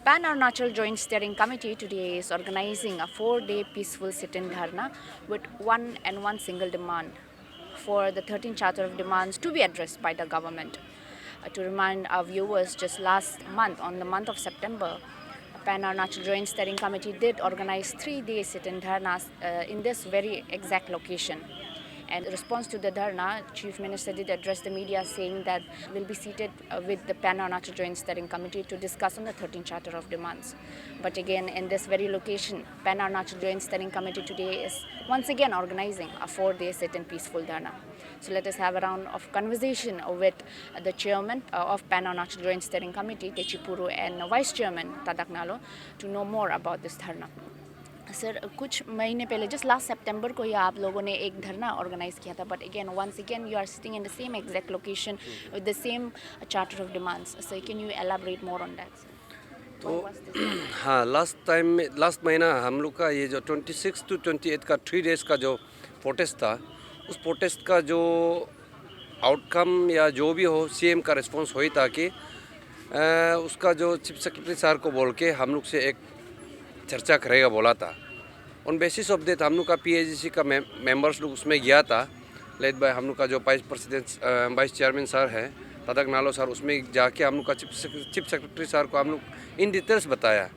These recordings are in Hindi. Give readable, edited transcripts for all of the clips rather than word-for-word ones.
Pan Arunachal Joint Steering Committee today is organizing a 4-day peaceful sit-in dharna with one single demand for the 13th Charter of Demands to be addressed by the government. To remind our viewers, just last month, on the month of September, Pan Arunachal Joint Steering Committee did organize 3-day sit-in dharnas in this very exact location. And in response to the dharna, Chief Minister did address the media saying that we'll be seated with the Pan Arunachal Joint Steering Committee to discuss on the 13th Charter of Demands. But again, in this very location, Pan Arunachal Joint Steering Committee today is once again organizing a 4-day sit-in peaceful dharna. So let us have a round of conversation with the chairman of Pan Arunachal Joint Steering Committee, Techi Puru, and Vice Chairman Tadak Nalo to know more about this dharna. Sir कुछ महीने पहले जस्ट लास्ट सितंबर को ही आप लोगों ने एक धरना ऑर्गेनाइज किया था but again once again you are sitting in the same exact location with the same charter of demands sir can you elaborate more on that तो हाँ लास्ट महीना हम लोग का ये जो 26 to 28 का 3 days का जो प्रोटेस्ट था उस प्रोटेस्ट का जो आउटकम या जो भी हो सीएम का रिस्पांस हुई था कि उसका जो चीफ सेक्रेटरी सर को बोल के हम लोग से एक चर्चा करेगा बोला था। ऑन बेसिस ऑफ दैट हम लोग का पीएजीसी का मेंबर्स लोग उसमें गया था लेड बाय हम लोग का जो वाइस चेयरमैन सर है तदक नालो सर, उसमें जाके हम लोग का चीफ सेक्रेटरी सर को हम लोग इन डिटेल्स बताया।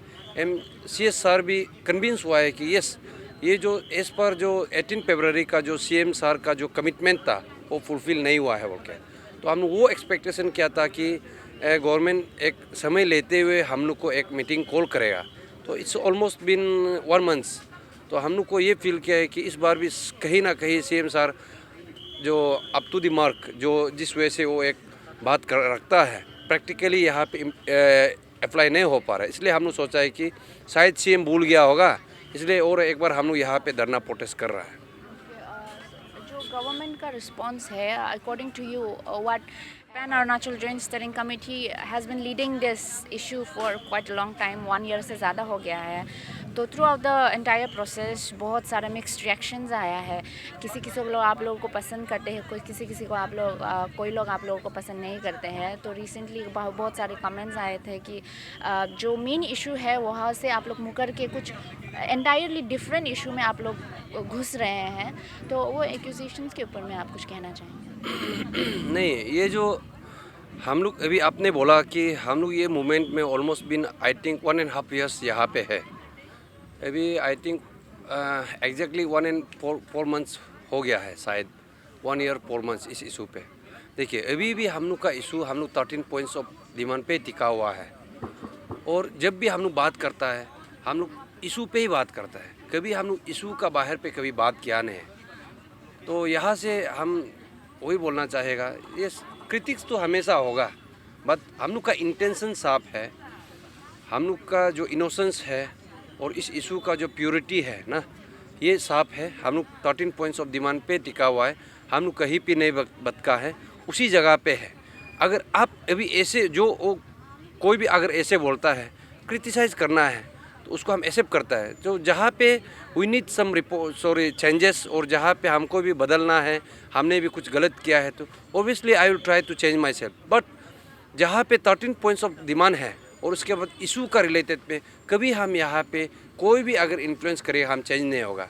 सीएस सर भी कन्विंस हुआ है कि यस ये जो एज पर जो 18 फरवरी का जो सीएम सर का जो कमिटमेंट था वो फुलफिल नहीं हुआ है बोल के, तो हम लोग वो एक्सपेक्टेशन किया था कि गवर्नमेंट एक समय लेते हुए हम लोग को एक मीटिंग कॉल करेगा। तो इट्स ऑलमोस्ट बिन 1 month, तो हम लोग को ये फील किया है कि इस बार भी कहीं ना कहीं सीएम सर जो अप टू द मार्क जो जिस वजह से वो एक बात रखता है प्रैक्टिकली यहाँ पे अप्लाई नहीं हो पा रहा है, इसलिए हम लोग सोचा है कि शायद सीएम भूल गया होगा, इसलिए और एक बार हम लोग यहाँ पे धरना प्रोटेस्ट कर रहा है। जो गवर्नमेंट का रिस्पांस है according to you what Pan Arunachal Joint Steering Committee has been leading this issue for quite a long time, 1 year से ज़्यादा हो गया है। तो through out the entire process बहुत सारे मिक्स्ड रिएक्शंस आया है। किसी किसी को आप लोगों को पसंद करते हैं, किसी को आप लोग कोई लोग आप लोगों को पसंद नहीं करते हैं। तो रिसेंटली बहुत सारे कमेंट्स आए थे कि जो मेन इशू है वहाँ से आप लोग मुकर के कुछ एंटायरली डिफरेंट इशू में आप लोग घुस रहे हैं। तो वो एक्यूजेशंस के ऊपर में आप कुछ कहना चाहेंगे? नहीं, ये जो हम लोग अभी आपने बोला कि हम लोग ये मूवमेंट में almost been I think 1.5 years यहाँ पे है। अभी आई थिंक एग्जैक्टली 1.4 months हो गया है, शायद 1 year 4 months इस इशू पे। देखिए अभी भी हम लोग का इशू हम लोग 13 points ऑफ डिमांड पे टिका हुआ है, और जब भी हम लोग बात करता है हम लोग इशू पे ही बात करता है, कभी हम लोग इशू का बाहर पे कभी बात किया नहीं है। तो यहाँ से हम वही बोलना चाहेगा, ये क्रिटिक्स तो हमेशा होगा, बट हम लोग का इंटेंशन साफ है, हम लोग का जो इनोसेंस है और इस इशू का जो प्योरिटी है ना ये साफ है। हम लोग 13 points ऑफ डिमांड पे टिका हुआ है, हम लोग कहीं भी नहीं भटका है, उसी जगह पे है। अगर आप अभी ऐसे जो कोई भी अगर ऐसे बोलता है क्रिटिसाइज़ करना है तो उसको हम एक्सेप्ट करता है। तो जहाँ पे वी नीड सम चेंजेस और जहाँ पे हमको भी बदलना है, हमने भी कुछ गलत किया है, तो obviously I will try to change myself. But जहाँ पे 13 points ऑफ डिमांड है और उसके बाद इशू का रिलेटेड में कभी हम यहाँ पे कोई भी अगर इन्फ्लुएंस करे हम चेंज नहीं होगा,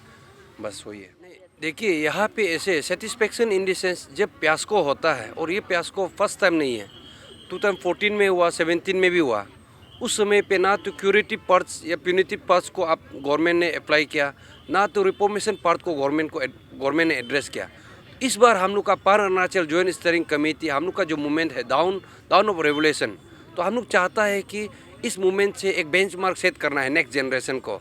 बस वही है। देखिए यहाँ पे ऐसे सेटिस्फेक्शन इन द सेंस जब प्यास्को होता है, और ये प्यास्को फर्स्ट टाइम नहीं है, 2014 में हुआ, 17 में भी हुआ। उस समय पे ना तो क्यूरेटिव पार्ट्स या प्यूनिटिव पार्ट्स को आप गवर्नमेंट ने अप्लाई किया, ना तो रिफॉर्मेशन पार्ट को गवर्नमेंट ने एड्रेस किया। इस बार हम लोग का पान अरुणाचल जॉइंट स्टीयरिंग कमेटी, हम लोग का जो मूवमेंट है डाउन ऑफ रेवोल्यूशन, तो हम लोग चाहता है कि इस मूवमेंट से एक बेंचमार्क सेट करना है नेक्स्ट जनरेशन को।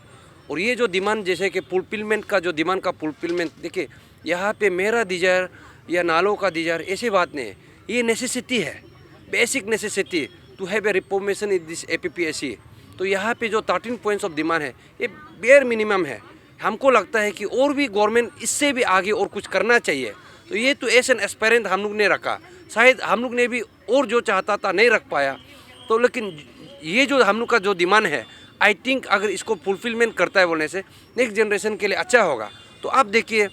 और ये जो डिमांड जैसे कि फुलफिलमेंट का जो डिमांड का फुलफिलमेंट, देखिए यहाँ पे मेरा डिजायर या नालों का डिजायर ऐसी बात नहीं है, ये नेसेसिटी है, basic necessity to have a reformation in this APPSC। तो यहाँ पे जो 13 points ऑफ डिमांड है ये बेयर मिनिमम है। हमको लगता है कि और भी गवर्नमेंट इससे भी आगे और कुछ करना चाहिए। तो ये तो एज एन एस्पेरेंट हम लोग ने रखा, शायद हम लोग ने भी और जो चाहता था नहीं रख पाया। तो लेकिन ये जो हम लोग का जो डिमांड है आई थिंक अगर इसको फुलफिलमेंट करता है बोलने से नेक्स्ट जनरेशन के लिए अच्छा होगा। तो आप देखिए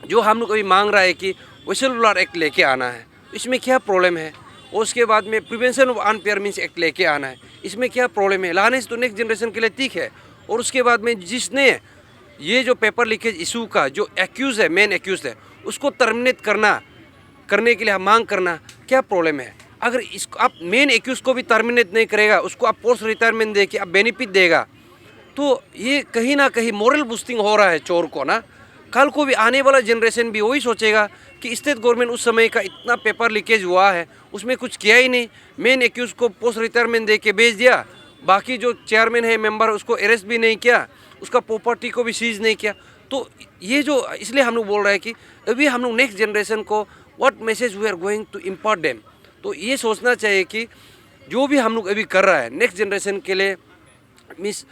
जो हम लोग अभी मांग रहा है कि व्हिसल ब्लोअर एक्ट लेके आना है, इसमें क्या प्रॉब्लम है? और उसके बाद में prevention of unfair means act लेके आना है। इसमें क्या प्रॉब्लम है? लाने से तो नेक्स्ट जनरेशन के लिए ठीक है। और उसके बाद में जिसने ये जो पेपर लीकेज इशू का जो एक्यूज है, मेन एक्यूज है, उसको टर्मिनेट करने के लिए मांग करना क्या प्रॉब्लम है? अगर इसको आप मेन एक्यूज को भी टर्मिनेट नहीं करेगा, उसको आप पोस्ट रिटायरमेंट दे के आप बेनिफिट देगा, तो ये कहीं ना कहीं मोरल बूस्टिंग हो रहा है चोर को ना। कल को भी आने वाला जनरेशन भी वही सोचेगा कि स्टेट गवर्नमेंट उस समय का इतना पेपर लीकेज हुआ है, उसमें कुछ किया ही नहीं, मेन एक्यूज को पोस्ट रिटायरमेंट दे के भेज दिया, बाकी जो चेयरमैन है मेंबर उसको अरेस्ट भी नहीं किया, उसका प्रॉपर्टी को भी सीज नहीं किया। तो ये जो इसलिए हम लोग बोल रहे हैं कि अभी हम लोग नेक्स्ट जनरेशन को what message we are going to impart them. तो ये सोचना चाहिए कि जो भी हम लोग अभी कर रहा है नेक्स्ट जनरेशन के लिए means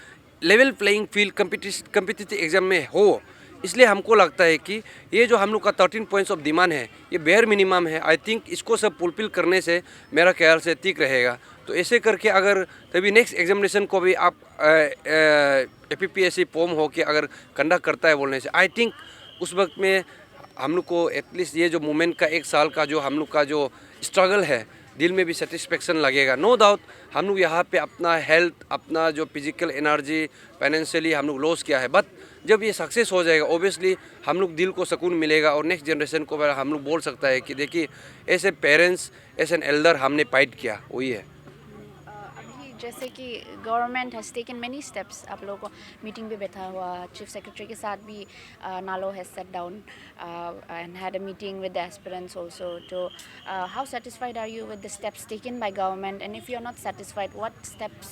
level playing field competitive exam में हो। इसलिए हमको लगता है कि ये जो हम लोग का 13 पॉइंट्स ऑफ डिमांड है ये बेयर मिनिमम है। आई थिंक इसको सब फुलफिल करने से मेरा ख्याल से ठीक रहेगा। तो ऐसे करके अगर तभी नेक्स्ट एग्जामिनेशन को भी आप APPSC फॉर्म हो के अगर कंडक्ट करता है बोलने से, आई थिंक उस वक्त में हम लोग को एटलीस्ट ये जो मूवमेंट का 1 साल का जो हम लोग का जो स्ट्रगल है दिल में भी सेटिस्फेक्शन लगेगा। नो डाउट हम लोग यहाँ पे अपना हेल्थ, अपना जो फिजिकल एनर्जी, फाइनेंशियली हम लोग लॉस किया है, बट जब ये सक्सेस हो जाएगा ओबियसली हम लोग दिल को सुकून मिलेगा और नेक्स्ट जनरेशन को हम लोग बोल सकता है कि देखिए ऐसे पेरेंट्स, एज एन एल्डर हमने फाइट किया, वही है। अभी जैसे कि government has taken many steps, आप लोगों को मीटिंग भी बैठा हुआ, चीफ सेक्रेटरी के साथ भी नालो has sat down and had a meeting with the aspirants also. तो how satisfied are you with the steps taken by government, and if you are not satisfied what steps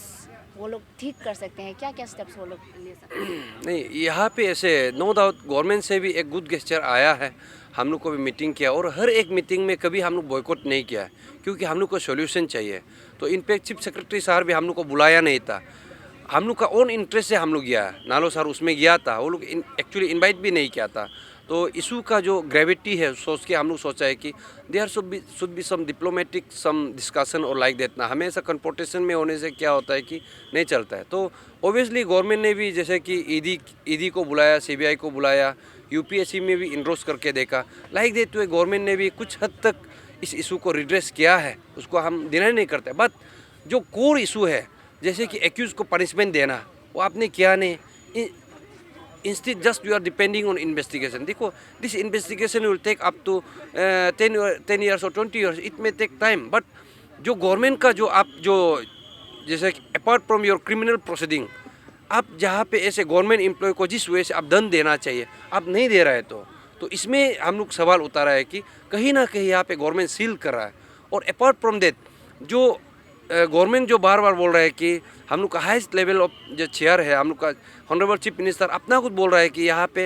वो लोग ठीक कर सकते हैं, क्या क्या स्टेप्स वो लोग ले सकते हैं? नहीं, यहाँ पे ऐसे नो डाउट गवर्नमेंट से भी एक गुड गेस्चर आया है, हम लोग को भी मीटिंग किया और हर एक मीटिंग में कभी हम लोग बॉयकॉट नहीं किया है, क्योंकि हम लोग को सॉल्यूशन चाहिए। तो इनफैक्ट चीफ सेक्रेटरी सर भी हम लोग को बुलाया नहीं था, हम लोग का ओन इंटरेस्ट से हम लोग गया। नालो सर उसमें गया था, वो लोग एक्चुअली इनवाइट भी नहीं किया था। तो इशू का जो ग्रेविटी है सोच के हम लोग सोचा है कि there should be some diplomatic some discussion और लाइक दैट ना। हमेशा कन्फ्रंटेशन में होने से क्या होता है कि नहीं चलता है। तो ऑब्वियसली गवर्नमेंट ने भी जैसे कि ईडी को बुलाया, CBI को बुलाया, UPSC में भी इंड्रोस करके देखा, लाइक दैट वे गवर्नमेंट ने भी कुछ हद तक इस इशू को रिड्रेस किया है, उसको हम डिनाई नहीं करते। बट जो कोर इशू है जैसे कि एक्यूज को पनिशमेंट देना, वो आपने किया नहीं। Instead just you are depending on investigation. देखो this investigation will take up to 10 years or 20 years. It may take time. But जो गवर्नमेंट का जो आप जो जैसे apart from your criminal proceeding, आप जहाँ पे ऐसे गवर्नमेंट एम्प्लॉय को जिस वजह से आप दंड देना चाहिए आप नहीं दे रहे हैं, तो इसमें हम लोग सवाल उतारा है कि कहीं ना कहीं यहाँ पे गवर्नमेंट सील कर रहा है। और अपार्ट फ्रॉम दैट जो गवर्नमेंट जो बार बार बोल रहा है कि हम लोग का हाईएस्ट लेवल ऑफ जो चेयर है, हम लोग का ऑनरेबल चीफ मिनिस्टर अपना कुछ बोल रहा है कि यहाँ पे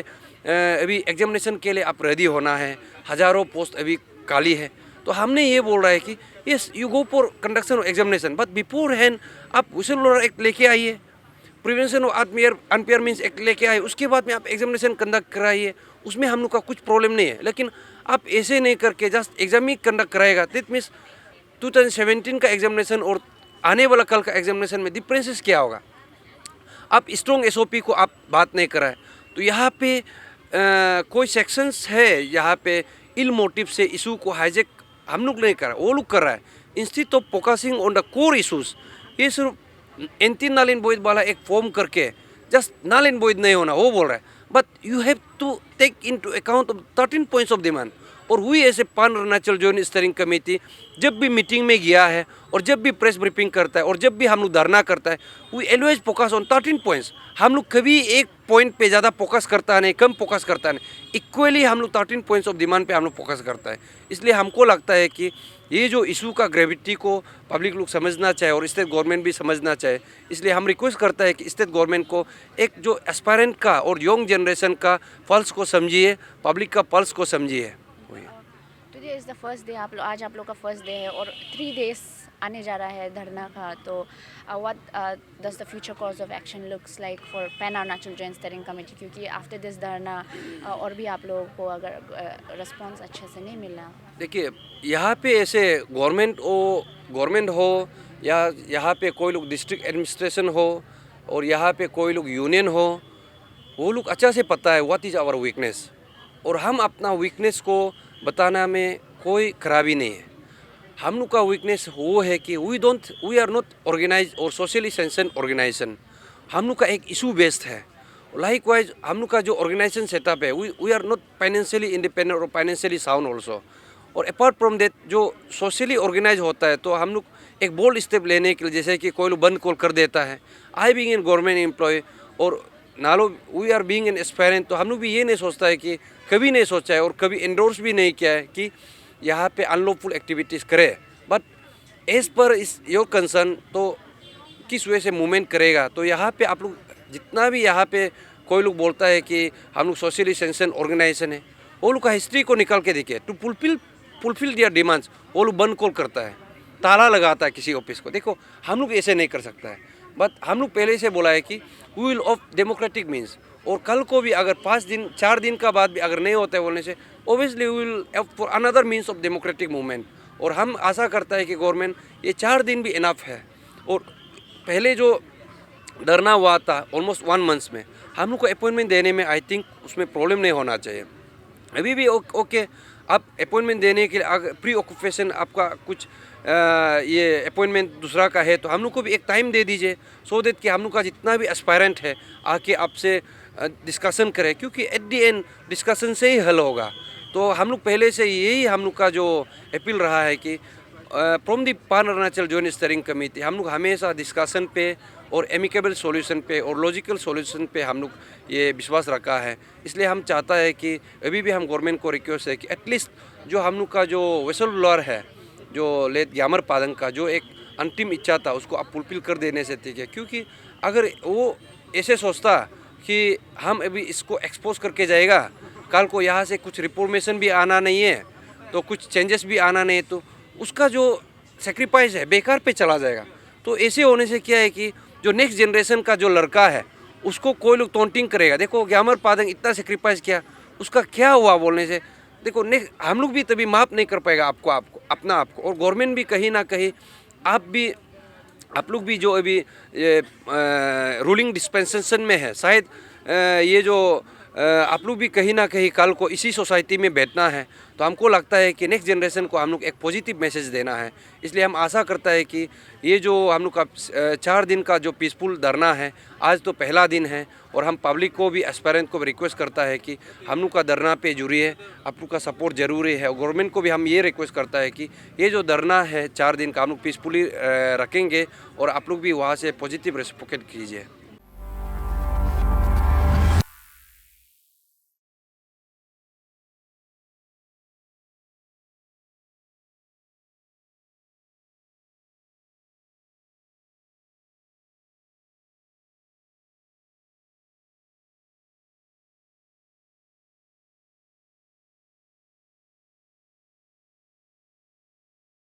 अभी एग्जामिनेशन के लिए आप रेडी होना है, हज़ारों पोस्ट अभी खाली है। तो हमने ये बोल रहा है कि yes you go for conduction of examination, but before hand आप विसल ब्लोअर एक्ट लेके आइए, prevention of unfair means act लेके आइए, उसके बाद में आप एग्जामिनेशन कंडक्ट कराइए, उसमें हम लोग का कुछ प्रॉब्लम नहीं है। लेकिन आप ऐसे नहीं करके जस्ट एग्जाम ही कंडक्ट कराएगा, दैट मीन्स 2017 का एग्जामिनेशन और आने वाला कल का एग्जामिनेशन में डिफरेंसेस क्या होगा? आप स्ट्रॉन्ग SOP को आप बात नहीं कराए। तो यहाँ पे कोई सेक्शंस है यहाँ पे इल मोटिव से इशू को हाईजेक हम लोग नहीं कर रहा, वो लोग कर रहा है। Instead of focusing on the core issues, ये सिर्फ एंटी नल एंड वॉइड वाला एक फॉर्म करके जस्ट नल एंड वॉइड नहीं होना वो बोल रहा है। But you have to take into account of 13 points of demand. और हुई ऐसे पान अरुणाचल जॉइंट स्टीयरिंग कमेटी जब भी मीटिंग में गया है और जब भी प्रेस ब्रीफिंग करता है और जब भी हम लोग धरना करता है, we always focus on 13 points. हम लोग कभी एक पॉइंट पे ज़्यादा फोकस करता नहीं, कम फोकस करता नहीं, इक्वली हम लोग 13 पॉइंट्स ऑफ डिमांड पे हम लोग फोकस करता है। इसलिए हमको लगता है कि ये जो इशू का ग्रेविटी को पब्लिक लोग समझना चाहे और स्टेट गवर्नमेंट भी समझना चाहे। इसलिए हम रिक्वेस्ट करता है कि स्टेट गवर्नमेंट को एक जो एस्पायरेंट का और यंग जनरेशन का पल्स को समझिए, पब्लिक का पल्स को समझिए। Today is the first day, आज आप लोग का फर्स्ट डे है और 3 डेज आने जा रहा है धरना का। तो what does the future course of action looks like for pan Arunachal joint steering committee, क्योंकि आफ्टर दिस धरना और भी आप लोगों को अगर रिस्पॉन्स अच्छे से नहीं मिला। देखिए यहाँ पे ऐसे गवर्नमेंट हो या यहाँ पे कोई लोग डिस्ट्रिक्ट एडमिनिस्ट्रेशन हो और यहाँ पे कोई लोग यूनियन हो, वो लोग अच्छा से पता है व्हाट इज़ आवर वीकनेस, और हम अपना वीकनेस को बताना में कोई खराबी नहीं है। हम लोग का वीकनेस वो है कि वी आर नॉट ऑर्गेनाइज और सोशली सेंशन ऑर्गेनाइजेशन। हम लोग का एक इशू बेस्ड है। लाइक वाइज हम लोग का जो ऑर्गेनाइजेशन सेटअप है we are not financially independent और फाइनेंशियली साउंड ऑल्सो। और अपार्ट फ्रॉम दैट जो सोशली ऑर्गेनाइज होता है तो हम लोग एक बोल्ड स्टेप लेने के लिए, जैसे कि कोई लोग बंद कॉल कर देता है, I being in government employ और नालो we are being an aspirant, तो हम लोग भी ये नहीं सोचता है कि कभी नहीं सोचा है और कभी एंडोर्स भी नहीं किया है कि यहाँ पे अनलॉफुल एक्टिविटीज़ करे। But as per is your concern तो किस वजह से मूवमेंट करेगा, तो यहाँ पे आप लोग जितना भी यहाँ पे कोई लोग बोलता है कि हम लोग सोशली सेंशन ऑर्गेनाइजेशन है, वो लोग का हिस्ट्री को निकाल के देखे टू फुलफिल दियर डिमांड्स, वो लोग बंद कॉल करता है, ताला लगाता है किसी ऑफिस को। देखो हम लोग ऐसे नहीं कर सकता है, बट हम लोग पहले से बोला है कि we will of democratic means, और कल को भी अगर 5 दिन 4 दिन का बाद भी अगर नहीं होता है बोलने से obviously we will for another means of democratic movement. और हम आशा करता है कि गवर्नमेंट ये 4 दिन भी इनफ है। और पहले जो धरना हुआ था ऑलमोस्ट 1 मंथ्स में, हम लोग को अपॉइंटमेंट देने में आई थिंक उसमें प्रॉब्लम नहीं होना चाहिए। अभी भी ओके, आप अपॉइंटमेंट देने के लिए अगर प्री ऑक्यूपेशन आपका कुछ ये अपॉइंटमेंट दूसरा का है तो हम लोग को भी एक टाइम दे दीजिए, सो दैट कि हम लोग का जितना भी एस्पायरेंट है आके आपसे डिस्कशन करें, क्योंकि एट दी एंड डिस्कशन से ही हल होगा। तो हम लोग पहले से यही हम लोग का जो अपील रहा है कि फ्रॉम दी पान अरुणाचल जॉइंट स्टीयरिंग कमेटी हम लोग हमेशा डिस्कशन पे और एमिकेबल सॉल्यूशन पे और लॉजिकल सॉल्यूशन पे हम लोग ये विश्वास रखा है। इसलिए हम चाहता है कि अभी भी हम गवर्नमेंट को रिक्वेस्ट है कि एटलीस्ट जो हम लोग का जो विसल ब्लोअर है, जो लेट ग्यामर पादंग का जो एक अंतिम इच्छा था, उसको आप फुलफिल कर देने से ठीक है। क्योंकि अगर वो ऐसे सोचता कि हम अभी इसको एक्सपोज करके जाएगा, कल को यहाँ से कुछ रिफॉर्मेशन भी आना नहीं है तो कुछ चेंजेस भी आना नहीं है, तो उसका जो सेक्रीफाइस है बेकार पे चला जाएगा। तो ऐसे होने से क्या है कि जो नेक्स्ट जनरेशन का जो लड़का है उसको कोई लोग टॉन्टिंग करेगा, देखो ग्यामर पादंग इतना सेक्रीफाइस किया, उसका क्या हुआ बोलने से देखो नेक्स्ट हम लोग भी तभी माफ़ नहीं कर पाएगा आपको अपना आपको। और गवर्नमेंट भी कहीं ना कहीं आप लोग भी जो अभी रूलिंग डिस्पेंसेशन में है, शायद ये जो आप लोग भी कहीं ना कहीं कल को इसी सोसाइटी में बैठना है, तो हमको लगता है कि नेक्स्ट जनरेशन को हम लोग एक पॉजिटिव मैसेज देना है। इसलिए हम आशा करता है कि ये जो हम लोग का 4 दिन का जो पीसफुल धरना है, आज तो पहला दिन है और हम पब्लिक को भी एस्पायरेंट को भी रिक्वेस्ट करता है कि हम लोग का धरना पे जुड़िए, आप लोग का सपोर्ट ज़रूरी है। और गवर्नमेंट को भी हम ये रिक्वेस्ट करता है कि ये जो धरना है 4 दिन का हम लोग पीसफुली रखेंगे और आप लोग भी वहाँ से पॉजिटिव रेस्पोकेट कीजिए।